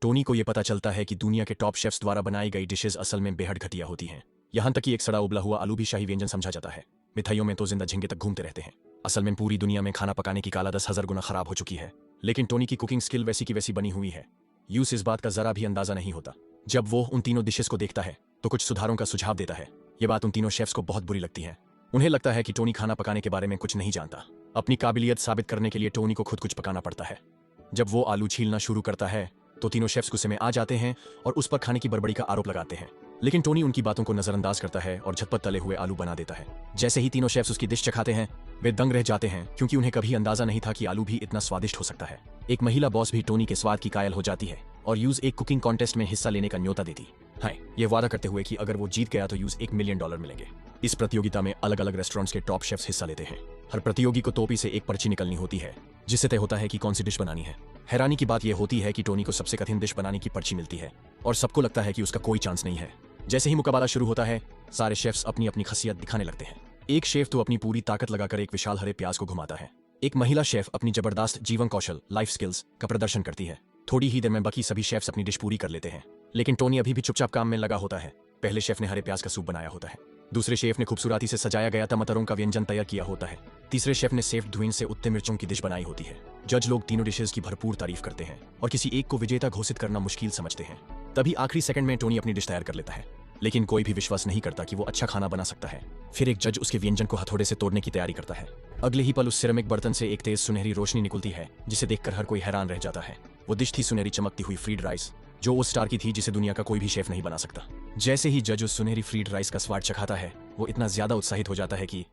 Tony को यह पता चलता है कि दुनिया के टॉप शेफ्स द्वारा बनाई गई डिशेज असल में बेहद घटिया होती हैं। यहां तक कि एक सड़ा उबला हुआ आलू भी शाही व्यंजन समझा जाता है। मिठाइयों में तो जिंदा झींगे तक घूमते रहते हैं। असल में पूरी दुनिया में खाना पकाने की कला 10,000 गुना खराब हो चुकी है, लेकिन टोनी की कुकिंग स्किल वैसी की वैसी बनी हुई है। यूस इस बात का जरा भी अंदाजा नहीं होता। जब वो उन तीनों डिशेस को देखता है तो कुछ सुधारों का सुझाव देता है। ये बात उन तीनों शेफ्स को बहुत बुरी लगती है। उन्हें लगता है कि टोनी खाना पकाने के बारे में कुछ नहीं जानता। अपनी काबिलियत साबित करने के लिए टोनी को खुद कुछ पकाना पड़ता है। जब वो आलू छीलना शुरू करता है तो तीनों शेफ्स गुस्से में आ जाते हैं और उस पर खाने की बड़बड़ी का आरोप लगाते हैं, लेकिन टोनी उनकी बातों को नजरअंदाज करता है और झटपट तले हुए आलू बना देता है। जैसे ही तीनों शेफ्स उसकी डिश चखाते हैं वे दंग रह जाते हैं, क्योंकि उन्हें कभी अंदाजा नहीं था कि आलू भी इतना स्वादिष्ट हो सकता है। एक महिला बॉस भी टोनी के स्वाद की कायल हो जाती है और यूज एक कुकिंग कॉन्टेस्ट में हिस्सा लेने का न्योता देती है, ये वादा करते हुए कि अगर वो जीत गया तो यूज $1 मिलियन मिलेंगे। इस प्रतियोगिता में अलग अलग रेस्टोरेंट्स के टॉप शेफ्स हिस्सा लेते हैं। हर प्रतियोगी को टोपी से एक पर्ची निकलनी होती है जिससे तय होता है कि कौन सी डिश बनानी है। हैरानी की बात यह होती है कि टोनी को सबसे कठिन डिश बनाने की पर्ची मिलती है और सबको लगता है कि उसका कोई चांस नहीं है। जैसे ही मुकाबला शुरू होता है सारे शेफ्स अपनी अपनी खासियत दिखाने लगते हैं। एक शेफ तो अपनी पूरी ताकत लगाकर एक विशाल हरे प्याज को घुमाता है। एक महिला शेफ अपनी जबरदस्त जीवन कौशल लाइफ स्किल्स का प्रदर्शन करती है। थोड़ी ही देर में बाकी सभी शेफ्स अपनी डिश पूरी कर लेते हैं, लेकिन टोनी अभी भी चुपचाप काम में लगा होता है। पहले शेफ ने हरे प्याज का सूप बनाया होता है, दूसरे शेफ ने खूबसूरती से सजाया गया टमाटरों का व्यंजन तैयार किया होता है, तीसरे शेफ ने सेफ धुइन से उत्ते मिर्चों की डिश बनाई होती है। जज लोग तीनों डिशेस की भरपूर तारीफ करते हैं और किसी एक को विजेता घोषित करना मुश्किल समझते हैं। तभी आखिरी सेकंड में टोनी अपनी डिश तैयार कर लेता है, लेकिन कोई भी विश्वास नहीं करता कि वो अच्छा खाना बना सकता है। फिर एक जज उसके व्यंजन को हथौड़े से तोड़ने की तैयारी करता है। अगले ही पल उस सिरेमिक बर्तन से एक तेज सुनहरी रोशनी निकलती है जिसे देखकर हर कोई हैरान रह जाता है। वो डिश थी सुनहरी चमकती हुई फ्रीड राइस, जो उस स्टार की थी जिसे दुनिया का कोई भी शेफ नहीं बना सकता। जैसे ही जज उस सुनहरी फ्रीड राइस का स्वाद चखाता है वो इतना ज्यादा उत्साहित हो जाता है कि